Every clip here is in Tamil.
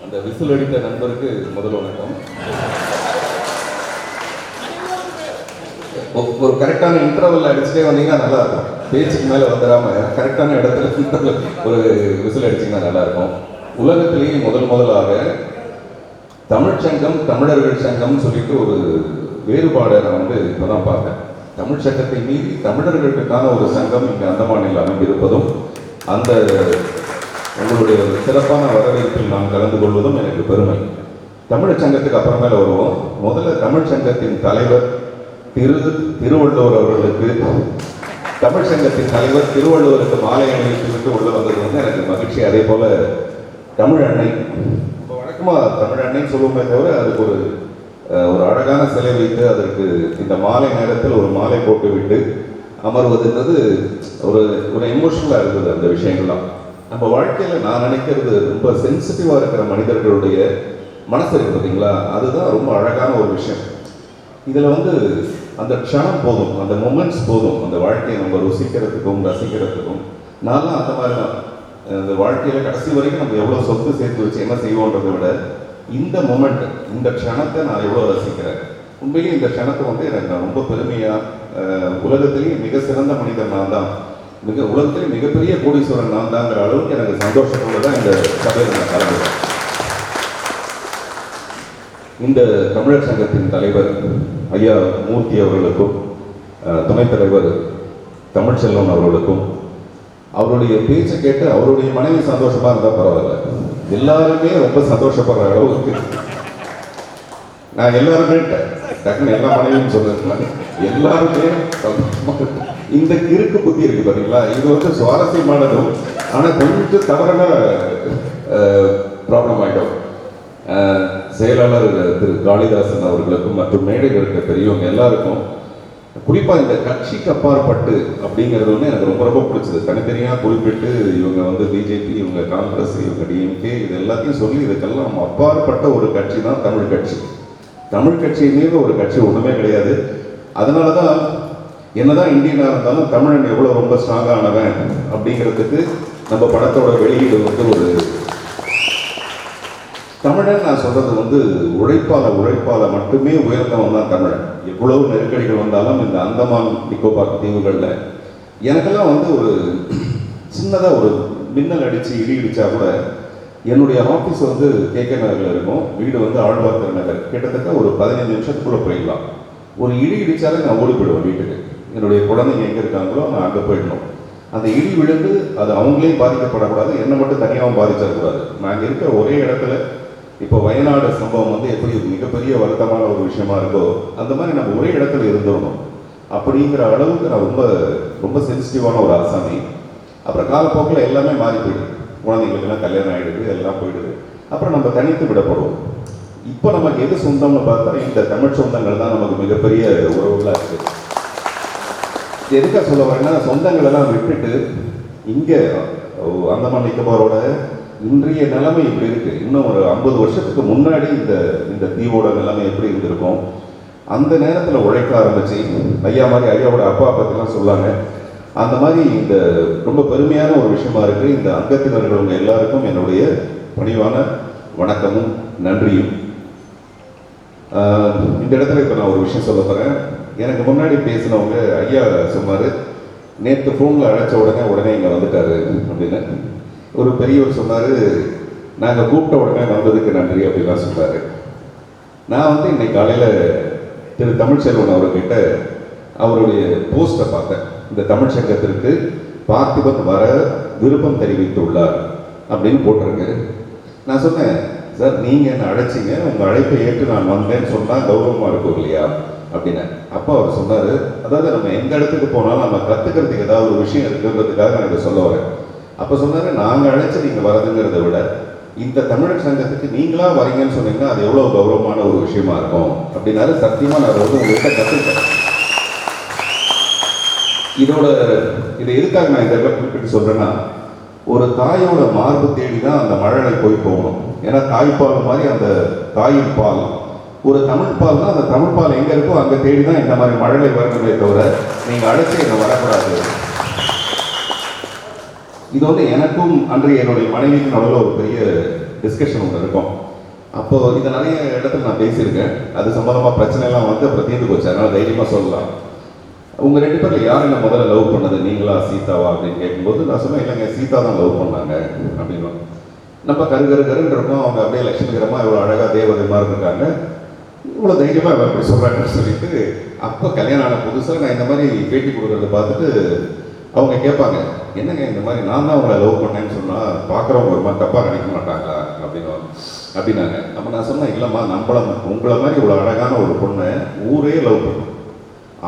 அந்த விசில் அடித்த நண்பருக்கு முதல் வணக்கம். ஒரு கரெக்டான இன்டர்வல் அடிச்சுட்டே வந்தீங்கன்னா நல்லா இருக்கும். பேச்சுக்கு மேலே வந்துடாம கரெக்டான இடத்துல ஒரு விசில் அடிச்சிங்கன்னா நல்லா இருக்கும். உலகத்திலேயே முதலாக தமிழ் சங்கம், தமிழர்கள் சங்கம் சொல்லிட்டு ஒரு வேறுபாடை நான் வந்து இப்போதான் பார்த்தேன். தமிழ் சங்கத்தை மீறி தமிழர்களுக்கான ஒரு சங்கம் இங்கே அந்தமானில் அமைந்திருப்பதும், அந்த உங்களுடைய சிறப்பான வரவேற்பில் நான் கலந்து கொள்வதும் எனக்கு பெருமை. தமிழ் சங்கத்துக்கு அப்புறமேல வருவோம். முதல்ல தமிழ் சங்கத்தின் தலைவர் திருவள்ளுவர் அவர்களுக்கு, தமிழ் சங்கத்தின் தலைவர் திருவள்ளுவருக்கு மாலை அணிவித்து உள்ள வந்தது வந்து எனக்கு மகிழ்ச்சி. அதே போல தமிழ் அன்னை, வழக்கமாக தமிழ் அன்னைன்னு சொல்லுவோமே தவிர அதுக்கு ஒரு அழகான சிலை வைத்து அதற்கு இந்த மாலை நேரத்தில் ஒரு மாலை போட்டு விட்டு அமர்வதுன்றது ஒரு எமோஷனலாக இருக்குது. அந்த விஷயங்கள்லாம் நம்ம வாழ்க்கையில் நான் நினைக்கிறது ரொம்ப சென்சிட்டிவாக இருக்கிற மனிதர்களுடைய மனசு இருக்குது பார்த்தீங்களா, அதுதான் ரொம்ப அழகான ஒரு விஷயம். இதில் வந்து அந்த க்ஷணம் போதும், அந்த மொமெண்ட்ஸ் போதும், அந்த வாழ்க்கையை நம்ம ருசிக்கிறதுக்கும் ரசிக்கிறதுக்கும். நான்லாம் அந்த மாதிரி தான். அந்த வாழ்க்கையில் கடைசி வரைக்கும் நம்ம எவ்வளோ சொத்து சேர்த்து வச்சு என்ன செய்வோன்றதை விட இந்த மொமெண்ட், இந்த க்ஷணத்தை நான் எவ்வளோ ரசிக்கிறேன். உண்மையிலேயே இந்த க்ஷணத்தை வந்து எனக்கு நான் ரொம்ப பெருமையாக, உலகத்திலேயே மிக சிறந்த மனிதன் நான் தான், உலகத்திலே மிகப்பெரிய கோடீஸ்வரன் நான் தாங்கிற அளவுக்கு எனக்கு சந்தோஷத்தோடு தான் இந்த சபையில் நான் கலந்துக்கிறேன். இந்த தமிழர் சங்கத்தின் தலைவர் ஐயா மூர்த்தி அவர்களுக்கும், துணைத் தலைவர் தமிழ்ச்செல்வன் அவர்களுக்கும், அவருடைய பேச்சை கேட்டு அவருடைய மனைவி சந்தோஷமா இருந்தால் பரவாயில்ல, எல்லாருமே ரொம்ப சந்தோஷப்படுற அளவுக்கு நான் எல்லாருமே டக்குன்னு எல்லா மனைவியும் சொல்றேன், எல்லாருமே இந்த கிறுக்கு புத்தி இருக்கு பார்த்தீங்களா, இது வந்து சுவாரஸ்யமானதும் ஆனால் கொஞ்சம் தவறான ப்ராப்ளம் ஆகிடும். செயலாளர் திரு காளிதாசன் அவர்களுக்கும் மற்றும் மேடைகள் இருக்க பெரியவங்க எல்லாருக்கும், குறிப்பாக இந்த கட்சிக்கு அப்பாற்பட்டு அப்படிங்கிறது வந்து எனக்கு ரொம்ப ரொம்ப பிடிச்சது. தனித்தனியாக குறிப்பிட்டு இவங்க வந்து பிஜேபி, இவங்க காங்கிரஸ், இவங்க டிஎம்கே, இது எல்லாத்தையும் சொல்லி இதுக்கெல்லாம் அப்பாற்பட்ட ஒரு கட்சி தான் தமிழ் கட்சி. தமிழ் கட்சியின் மீது ஒரு கட்சி ஒன்றுமே கிடையாது. அதனால தான் என்னதான் இந்தியனாக இருந்தாலும் தமிழன் எவ்வளோ ரொம்ப ஸ்ட்ராங்கானவன் அப்படிங்கிறதுக்கு நம்ம படத்தோட வெளியீடு வந்து ஒரு தமிழன் நான் சொல்றது வந்து உழைப்பால மட்டுமே உயர்ந்தவன் தான் தமிழன். எவ்வளவு நெருக்கடிகள் வந்தாலும் இந்த அந்தமான் நிக்கோபார் தீவுகளில் எனக்கெல்லாம் வந்து ஒரு சின்னதாக ஒரு மின்னல் அடித்து இடி இடித்தா கூட என்னுடைய ஆஃபீஸ் வந்து கேகே நகரில் இருக்கும், வீடு வந்து ஆழ்வார்கர் நகர், கிட்டத்தட்ட ஒரு 15 நிமிஷத்துக்குள்ளே போயிடலாம். ஒரு இடி இடித்தாலே நான் ஓடி போயிடுவேன் வீட்டுக்கு. என்னுடைய குழந்தைங்க எங்கே இருக்காங்களோ நான் அங்கே போயிடணும். அந்த இடி விழுந்து அது அவங்களையும் பாதிக்கப்படக்கூடாது, என்னை மட்டும் தனியாகவும் பாதிச்சிடக்கூடாது. நான் இருக்கிற ஒரே இடத்துல இப்போ வயநாடு சம்பவம் வந்து எப்படி மிகப்பெரிய வருத்தமான ஒரு விஷயமா இருக்கோ அந்த மாதிரி நம்ம ஒரே இடத்துல இருந்துடணும் அப்படிங்கிற அளவுக்கு நான் ரொம்ப ரொம்ப சென்சிட்டிவான ஒரு ஆசாமி. அப்புறம் காலப்போக்கில் எல்லாமே மாறி போயிடுது, குழந்தைங்களுக்கெல்லாம் கல்யாணம் ஆகிடுது, எல்லாம் போயிடுது. அப்புறம் நம்ம தனித்து விடப்படுவோம். இப்போ நமக்கு எது சொந்தம்னு பார்த்தா இந்த தமிழ் சொந்தங்கள் தான் நமக்கு மிகப்பெரிய உறவுகளாக இருக்குது. எதுக்காக சொல்ல வரேன்னா, சொந்தங்களெல்லாம் விட்டுட்டு இங்கே அந்தமான் நிக்கோபாரோட இன்றைய நிலைமை இப்படி இருக்கு. இன்னும் ஒரு 50 வருஷத்துக்கு முன்னாடி இந்த தீவோட நிலைமை எப்படி இருந்திருக்கும். அந்த நேரத்தில் உழைக்க ஆரம்பிச்சு ஐயா மாதிரி ஐயாவோட அப்பா பற்றிலாம் சொல்லாங்க. அந்த மாதிரி இந்த ரொம்ப பெருமையான ஒரு விஷயமா இருக்கு. இந்த அங்கத்தினர்கள் எல்லாருக்கும் என்னுடைய பணிவான வணக்கமும் நன்றியும். இந்த இடத்துல இப்போ நான் ஒரு விஷயம் சொல்ல போகிறேன். எனக்கு முன்னாடி பேசினவங்க ஐயா சொன்னார், நேற்று ஃபோனில் அழைச்ச உடனே இங்கே வந்துட்டாரு அப்படின்னு. ஒரு பெரியவர் சொன்னார், நாங்கள் கூப்பிட்ட உடனே வந்ததுக்கு நன்றி அப்படின்லாம் சொன்னார். நான் வந்து இன்னைக்கு காலையில் திரு தமிழ்ச்செல்வன் அவர்கிட்ட அவருடைய போஸ்ட்டை பார்த்தேன். இந்த தமிழ் சங்கத்திற்கு பார்த்திபன் வர விருப்பம் தெரிவித்துள்ளார் அப்படின்னு போட்டிருக்கு. நான் சொன்னேன், சார் நீங்கள் என்ன அழைச்சிங்க, உங்கள் அழைப்பை ஏற்று நான் வந்தேன்னு சொன்னால் கௌரவமாக இருக்கும் இல்லையா அப்படின்னு. அப்போ அவர் சொன்னார், அதாவது நம்ம எந்த இடத்துக்கு போனாலும் நம்ம கற்றுக்கிறதுக்கு ஏதாவது ஒரு விஷயம் இருக்குன்றதுக்காக நான் இதை சொல்ல வரேன். அப்போ சொன்னார், நாங்கள் அழைச்சி நீங்கள் வரதுங்கிறத விட இந்த தமிழர் சங்கத்துக்கு நீங்களாக வரீங்கன்னு சொன்னீங்கன்னா அது எவ்வளோ கௌரவமான ஒரு விஷயமா இருக்கும் அப்படின்னாரு. சத்தியமாக நான் வந்து உங்கள்கிட்ட கற்றுக்கிட்டேன். இதை எதுக்காக நான் இந்த குறிப்பிட்டு சொல்கிறேன்னா, ஒரு தாயோட மார்பு தேடி தான் அந்த மழலை போய் போகணும். ஏன்னா தாய்ப்பால் மாதிரி அந்த தாயின் பால், ஒரு தமிழ் பால் தான், அந்த தமிழ் பால் எங்கே இருக்கோ அங்கே தேடி தான் இந்த மாதிரி மழலை வரணுமே தவிர நீங்கள் அழைச்சி இங்கே வரக்கூடாது. இது வந்து எனக்கும் அன்றைய என்னுடைய மனைவிக்கு நடுவில் ஒரு பெரிய டிஸ்கஷன் ஒன்று இருக்கும். அப்போ இதை நிறைய இடத்துல நான் பேசியிருக்கேன். அது சம்பந்தமாக பிரச்சனைலாம் வந்து அப்புறம் தீர்ந்து போச்சு. அதனால தைரியமாக சொல்லலாம். உங்கள் 2 பேரில் யார் என்ன முதல்ல லவ் பண்ணது, நீங்களா சீதாவா அப்படின்னு கேட்கும்போது நான் சொன்னேன், இல்லைங்க சீதா தான் லவ் பண்ணாங்க அப்படின்னு. நம்ம கருன்னு இருக்கோம், அவங்க அப்படியே லட்சுமிகரமாக இவ்வளோ அழகாக தேவதை மாதிரி இருக்காங்க, இவ்வளோ தைரியமாக அப்படி சொல்கிறாங்கன்னு சொல்லிட்டு, அப்போ கல்யாணம் ஆன புதுசாக நான் இந்த மாதிரி பேட்டி கொடுக்குறத பார்த்துட்டு அவங்க கேட்பாங்க, என்னங்க இந்த மாதிரி நான் தான் உங்களை லவ் பண்ணேன்னு சொன்னால் பார்க்குறவங்க ஒரு மாதிரி தப்பாக நினைக்க மாட்டாங்களா அப்படின்னாங்க. அப்போ நான் சொன்னேன், இல்லைம்மா உங்களை மாதிரி இவ்வளோ அழகான ஒரு பொண்ணை ஊரே லவ் பண்ணும்,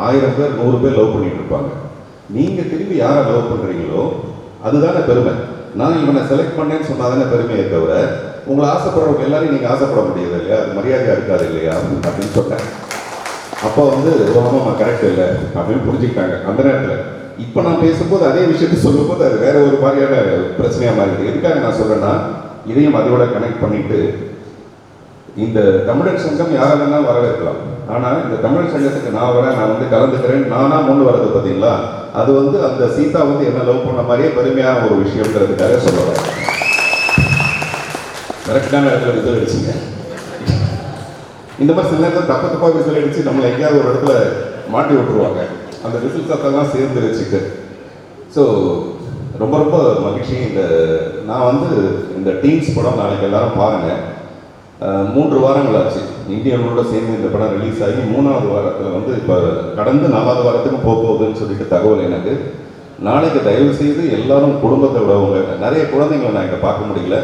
1000 பேர் 100 பேர் லவ் பண்ணிட்டு இருப்பாங்க. நீங்கள் திரும்பி யாரை லவ் பண்ணுறீங்களோ அதுதானே பெருமை. நான் இவனை செலக்ட் பண்ணேன்னு சொன்னால் தானே பெருமையை தவிர உங்களை ஆசைப்படுறவங்க எல்லாரையும் நீங்கள் ஆசைப்பட முடியாது இல்லையா, அது மரியாதையாக இருக்காது இல்லையா அப்படின்னு சொன்னேன். அப்போ வந்து ஆமாம் கரெக்ட் இல்லை அப்படின்னு புரிஞ்சுக்கிட்டாங்க அந்த நேரத்தில். இப்போ நான் பேசும்போது அதே விஷயத்தை சொல்லும்போது அது வேற ஒரு மாதிரியான பிரச்சனையாக மாறிடுது. எதுக்காக நான் சொல்கிறேன்னா, இதையும் அதோட கனெக்ட் பண்ணிட்டு, இந்த தமிழர் சங்கம் யாரை வேணாலும் வரவேற்கலாம். ஆனால் இந்த தமிழர் சங்கத்துக்கு நான் வரேன், நான் வந்து கலந்துக்கிறேன், நானா முன் வர்றது பார்த்தீங்களா, அது வந்து அந்த சீதா வந்து என்ன லவ் பண்ண மாதிரியே பெருமையான ஒரு விஷயம்ங்கிறதுக்காக சொல்லுவேன். கரெக்டான இடத்துல விசில் அடிச்சுங்க. இந்த மாதிரி சில நேரத்தில் தப்பாக விசில் அடிச்சு நம்மளை எங்கேயாவது ஒரு இடத்துல மாட்டி விட்டுருவாங்க. அந்த விசில் சத்தம்லாம் சேர்ந்து வச்சுட்டு. ஸோ ரொம்ப ரொம்ப மகிழ்ச்சி. நான் வந்து இந்த டீம்ஸ் படம் நாளைக்கு எல்லாரும் பாருங்கள். 3 வாரங்கள் ஆச்சு இந்தியனோட சேர்ந்து இந்த படம் ரிலீஸ் ஆகி 3வது வாரத்தில் வந்து இப்போ கடந்து 4வது வாரத்துக்கும் போகுதுன்னு சொல்லிட்டு தகவல் எனக்கு. நாளைக்கு தயவு செய்து எல்லாரும் குடும்பத்தை விடவங்க, நிறைய குழந்தைங்களை நான் இங்கே பார்க்க முடியல.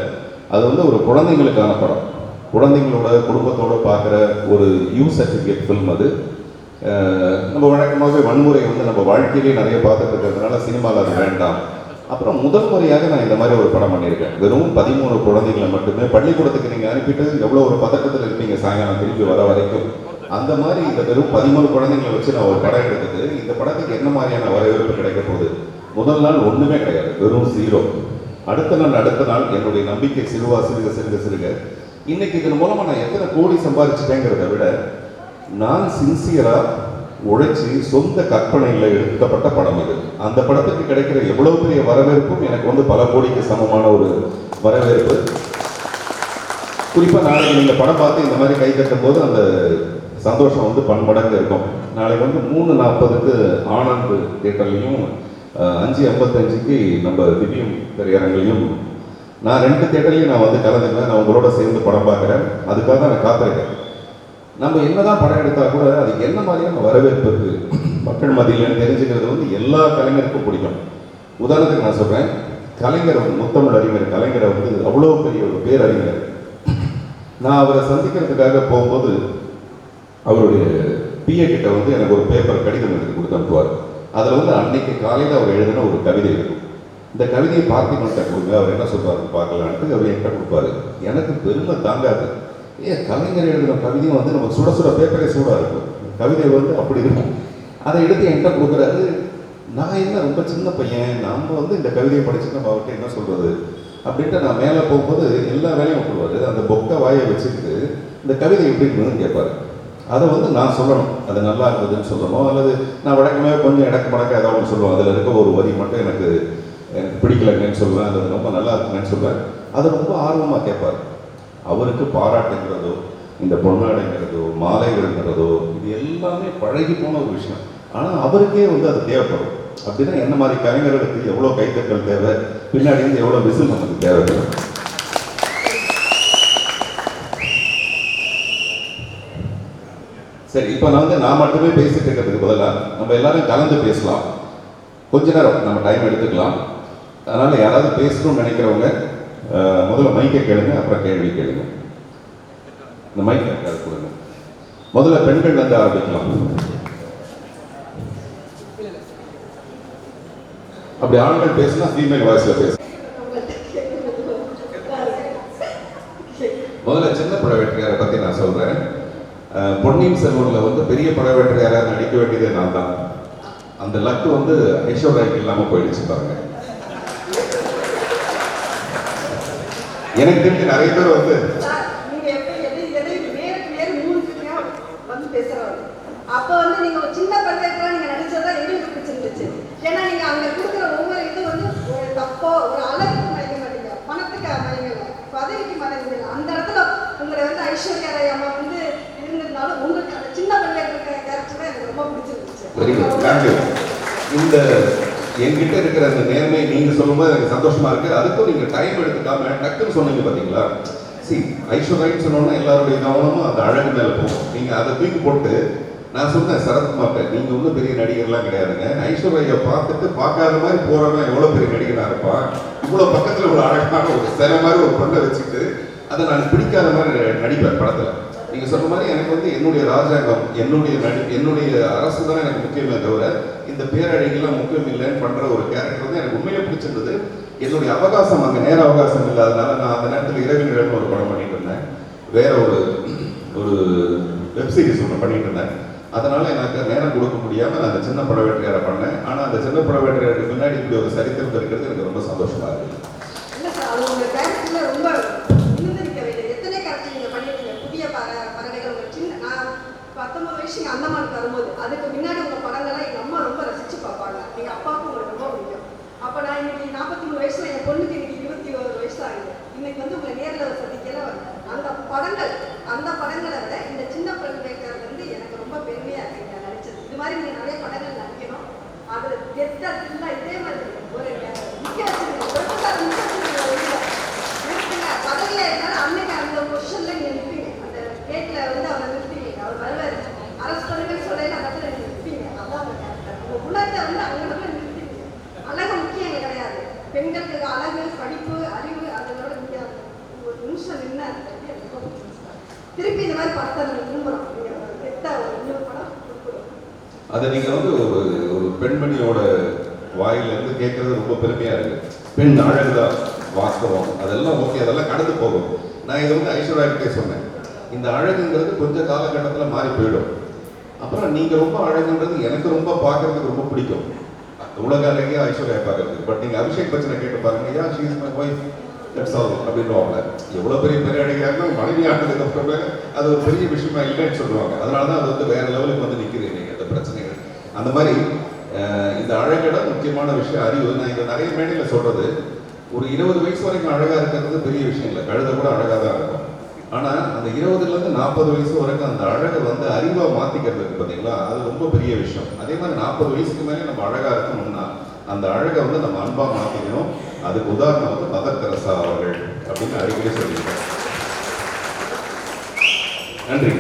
அது வந்து ஒரு குழந்தைங்களுக்கான படம், குழந்தைங்களோட குடும்பத்தோடு பார்க்குற ஒரு யூ சர்டிஃபிகேட் ஃபில்ம். அது நம்ம வழக்கமாகவே வன்முறை வந்து நம்ம வாழ்க்கையிலேயே நிறைய பார்த்துட்டு இருக்கிறதுனால சினிமாவில் அது வேண்டாம். அப்புறம் முதல் முறையாக நான் இந்த மாதிரி ஒரு படம் பண்ணியிருக்கேன். வெறும் 13 குழந்தைகளை மட்டுமே பள்ளிக்கூடத்துக்கு நீங்கள் அனுப்பிட்டு எவ்வளோ ஒரு பதட்டத்தில் இருப்பீங்க சாயங்காலம் திரும்பி வர வரைக்கும். அந்த மாதிரி இந்த வெறும் 13 குழந்தைங்களை வச்சு நான் ஒரு படம் எடுத்துட்டு இந்த படத்துக்கு என்ன மாதிரியான வரவேற்பு கிடைக்க போகுது. முதல் நாள் ஒன்றுமே கிடையாது, வெறும் 0. அடுத்த நாள் என்னுடைய நம்பிக்கை சிறுக இன்னைக்கு இதன் மூலமாக நான் எத்தனை கோடி சம்பாதிச்சிட்டேங்கிறத விட, நான் சின்சியராக உழைச்சி சொந்த கற்பனையில் எடுக்கப்பட்ட படம் இது. அந்த படத்துக்கு கிடைக்கிற எவ்வளவு பெரிய வரவேற்பும் எனக்கு வந்து பல கோடிக்கு சமமான ஒரு வரவேற்பு. குறிப்பாக நாளைக்கு நீங்கள் படம் பார்த்து இந்த மாதிரி கை தட்டும் போது அந்த சந்தோஷம் வந்து பன்மடங்கு இருக்கும். நாளைக்கு வந்து 3:40க்கு ஆனந்த் தியேட்டர்லையும் 5:55க்கு நம்ம திவ்யம் திரையரங்கிலையும் நான் 2 தியேட்டர்லையும் நான் வந்து கலந்துக்கிறேன். நான் உங்களோட சேர்ந்து படம் பார்க்குறேன். அதுக்காக நான் காத்திருக்கேன். நம்ம என்னதான் படம் எடுத்தால் கூட அது என்ன மாதிரியான வரவேற்பு இருக்குது மக்கள் மத்தியிலன்னு தெரிஞ்சுக்கிறது வந்து எல்லா கலைஞருக்கும் பிடிக்கும். உதாரணத்துக்கு நான் சொல்கிறேன், கலைஞர் முத்தமிழ் அறிஞர் கலைஞரை வந்து அவ்வளோ பெரிய ஒரு பேரறிஞர். நான் அவரை சந்திக்கிறதுக்காக போகும்போது அவருடைய பிஏ கிட்ட வந்து எனக்கு ஒரு பேப்பர் கடிதம் எடுத்து கொடுத்து அனுப்புவார். அதில் வந்து அன்னைக்கு காலையில் அவர் எழுதின ஒரு கவிதை இருக்கும். இந்த கவிதையை பார்த்திபன்கிட்ட கொடுங்க, அவர் என்ன சொல்கிறாருன்னு பார்க்கலான்ட்டு அவர் என்கிட்ட கொடுப்பாரு. எனக்கு பெருமை தாங்காது. கலைஞர் எழுதின கவிதையும் வந்து நமக்கு சுட பேப்பரே சூடாக இருக்கும், கவிதை வந்து அப்படி இருக்கும். அதை எடுத்து என்கிட்ட கொடுக்குறாரு. நான் என்ன ரொம்ப சின்ன பையன், நம்ம வந்து இந்த கவிதையை படிச்சு நம்ம அவர்கிட்ட என்ன சொல்கிறது அப்படின்ட்டு நான் மேலே போகும்போது எல்லா வேலையும் விட்டுருவாரு. அந்த பொக்க வாயை வச்சுக்கிட்டு இந்த கவிதை எப்படி இருக்குதுன்னு கேட்பாரு. அதை வந்து நான் சொல்லணும், அது நல்லா இருந்ததுன்னு சொல்லணும், அல்லது நான் வழக்கமே கொஞ்சம் இடக்கு மடக்க ஏதாவது ஒன்று சொல்லுவேன். அதில் இருக்க ஒரு வரி மட்டும் எனக்கு பிடிக்கலங்கன்னு சொல்லுவேன், அது ரொம்ப நல்லா இருக்குங்கன்னு சொல்லுவேன். அதை ரொம்ப ஆர்வமாக கேட்பார். அவருக்கு பாராட்டுங்கிறதோ இந்த பொன்னாடைங்கிறதோ மாலைகள்ங்கிறதோ இது எல்லாமே பழகி போன ஒரு விஷயம். ஆனால் அவருக்கே வந்து அது தேவைப்படும். அப்படின்னா என்ன மாதிரி கலைஞர்களுக்கு எவ்வளோ கைத்தட்டல் தேவை, பின்னாடி வந்து எவ்வளோ விசில் நமக்கு தேவைப்படும். சரி, இப்போ நான் மட்டுமே பேசிட்டு இருக்கிறதுக்கு பதிலாக நம்ம எல்லாரும் கலந்து பேசலாம். கொஞ்ச நேரம் நம்ம டைம் எடுத்துக்கலாம். அதனால் யாராவது பேசணும்னு நினைக்கிறவங்க முதல்ல மைக்கை கேளுங்க, அப்புறம் கேள்வி கேளுங்க. இந்த மைக்கை யாருக்காவது கொடுங்க. முதல்ல பெண்கள் வந்து ஆரம்பிக்கலாம். அப்படி ஆண்கள் பேசினா ஃபீமேல் வாய்ஸ்ல பேச. முதல்ல சின்ன பழவேற்றையாரை பற்றி நான் சொல்கிறேன். பொன்னியின் செல்வனில் வந்து பெரிய பழவேற்றையாராக நடிக்க வேண்டியதே நான் தான். அந்த லக்கு வந்து ஐஸ்வர்யாக்கு இல்லாமல் போயிடுச்சு பாருங்க. எனக்கு தெரிஞ்சு நிறைய பேர் வந்து அப்போ வந்து நீங்க ஒரு சின்ன பழவேற்றையா நீங்க நடிச்சதா எங்களுக்கு பிடிச்சிருந்துச்சு. ஏன்னா நீங்க அங்க கொடுக்குற ஒவ்வொரு இது வந்து ஒரு தப்போ ஒரு அழகுக்கு மயக்க மாட்டீங்க, பணத்துக்கு மயங்கல, பதவிக்கு வணங்குது. அந்த இடத்துல உங்களை வந்து ஐஸ்வர்யா ராய் அம்மா வந்து இருந்ததுனால உங்களுக்கு அந்த சின்ன பையன் இருக்கிற கேரக்டர் தான் எனக்கு ரொம்ப பிடிச்சிருந்துச்சு. Very good, thank you. இந்த என்கிட்ட இருக்கிற அந்த நேர்மை நீங்க சொல்லும்போது எனக்கு சந்தோஷமா இருக்கு. அதுக்கும் நீங்க டைம் எடுத்துக்காம டக்குன்னு சொன்னீங்க பாத்தீங்களா. ஐஸ்வர்யான்னு சொன்னோன்னா எல்லாருடைய கவனமும் அந்த அழகு மேல போகும். நீங்க அதை தூக்கி போட்டு நான் சொன்னேன் சரத்குமார்ட்ட, நீங்க ஒன்றும் பெரிய நடிகர்லாம் கிடையாதுங்க, ஐஸ்வர்யா பார்த்துட்டு பார்க்காத மாதிரி போறவன் எவ்வளவு பெரிய நடிகனா இருப்பான், இவ்வளவு பக்கத்துல ஒரு அழகான ஒரு சில மாதிரி ஒரு பொண்ணை வச்சுட்டு அதை நான் பிடிக்காத மாதிரி நடிப்பேன் படத்துல. நீங்க சொன்ன மாதிரி எனக்கு வந்து என்னுடைய ராஜாங்கம், என்னுடைய அரசு தான் எனக்கு முக்கியமே தவிர இந்த பேரழகெல்லாம் முக்கியம் இல்லைன்னு பண்ற ஒரு கேரக்டர் வந்து எனக்கு உண்மையிலே பிடிச்சிருந்தது. என்னுடைய அவகாசம் அங்கே நேர அவகாசம் இல்லாதனால நான் அந்த நேரத்தில் இரவினிடம் ஒரு படம் பண்ணிட்டு இருந்தேன், வேற ஒரு வெப் சீரிஸ் ஒன்று பண்ணிட்டு இருந்தேன். அதனால எனக்கு நேரம் கொடுக்க முடியாம நான் அந்த சின்ன படவேற்றையாரை பண்ணேன். ஆனா அந்த சின்ன படவேற்றையாருக்கு பின்னாடி இப்படி ஒரு சரித்திரம் இருக்கிறது எனக்கு ரொம்ப சந்தோஷமா இருக்கு. இல்ல சார், அது உங்க கேரக்டர்ல ரொம்ப நிர்ணயிக்க வேண்டியது. எத்தனை கேரக்டர் நீங்க பண்ணிருக்கீங்க, புதிய பறவைகள். உங்க சின்ன நான் 19 வயசு எங்க அந்தமானுக்கு வரும்போது அதுக்கு முன்னாடி உங்க படங்கள்லாம் எங்க அம்மா ரொம்ப ரசிச்சு பார்ப்பாங்க. எங்க அப்பாவுக்கும் உங்களுக்கு ரொம்ப பிடிக்கும். அப்ப நான் இன்னைக்கு 43 வயசுல, என் பொண்ணுக்கு இன்னைக்கு 21 வயசு ஆகுது. இன்னைக்கு வந்து உங்களை நேரில் சந்திக்கல அந்த படங்களை விட இந்த சின்ன படங்கள் வந்து எனக்கு ரொம்ப பெருமையா இருக்கு நடிச்சது. இது மாதிரி நீங்க நிறைய படங்கள் நடிக்கணும். அது கெத்தா இருந்தா இதே மாதிரி ஒரு பதவியா இருந்தாலும் அன்னைக்கு அந்த பொசிஷன்ல நீங்க நிற்பீங்க. அந்த கேட்ல வந்து அவரை நிறுத்திங்க, அவர் வருவாரு, அரசு பண்ணுங்கன்னு சொல்ல அந்த இடத்துல நீங்க நிற்பீங்க. அதான் அந்த கேரக்டர். உங்க குணத்தை வந்து அவங்க இடத்துல நிறுத்திங்க. அழகு முக்கியம் கிடையாது, பெண்களுக்கு அழகு, படிப்பு, அறிவு அதோட முடியாது. ஒரு நிமிஷம் நின்று திருப்பி இந்த மாதிரி படத்தை விரும்புகிறோம். இன்னொரு படம் கொடுக்கணும். அதை நீங்க வந்து ஒரு பெண்மணியோட வாயிலிருந்து கேட்கறது ரொம்ப பெருமையா இருக்கு. பெண் அழகுதான் வாஸ்தவம், அதெல்லாம் ஓகே, அதெல்லாம் கடந்து போகும். நான் இதை வந்து ஐஸ்வர்யாக்கிட்டே சொன்னேன், இந்த அழகுங்கிறது கொஞ்ச காலகட்டத்தில் மாறி போயிடும். அப்புறம் நீங்க ரொம்ப அழகுன்றது எனக்கு ரொம்ப பார்க்கறதுக்கு ரொம்ப பிடிக்கும், உலக அழகியா ஐஸ்வர்யா பார்க்கறதுக்கு. பட் நீங்க அபிஷேக் பச்சனை கேட்டு பாருங்க, yeah she is my wife, that's all அப்படின்வாங்க. எவ்வளவு பெரிய அழகியா இருந்தாலும் மனைவி ஆனதுக்கு அப்புறம் அது ஒரு பெரிய விஷயமா இல்லைன்னு சொல்லுவாங்க. அதனாலதான் அது வந்து வேற லெவலுக்கு வந்து நிற்குது நீங்க அந்த பிரச்சனைகள். அந்த மாதிரி இந்த அழகோட முக்கியமான விஷயம் அறிவு. நான் இதை நிறைய மேடையில் சொல்றது, ஒரு 20 வயசு வரைக்கும் அழகா இருக்கிறது பெரிய விஷயம் இல்லை, கழுத கூட அழகாக தான் இருக்கும். ஆனா அந்த 20லேருந்து 40 வயசு வரைக்கும் அந்த அழகை வந்து அறிவா மாத்திக்கிறது இருக்கு பார்த்தீங்களா, அது ரொம்ப பெரிய விஷயம். அதே மாதிரி 40 வயசுக்கு மேலே நம்ம அழகா இருக்கணும்னா அந்த அழகை வந்து நம்ம அன்பா மாத்திக்கணும். அதுக்கு உதாரணம் வந்து மதர் தெரசா அவர்கள் அப்படின்னு அடிக்கடி சொல்லியிருக்காங்க. நன்றி.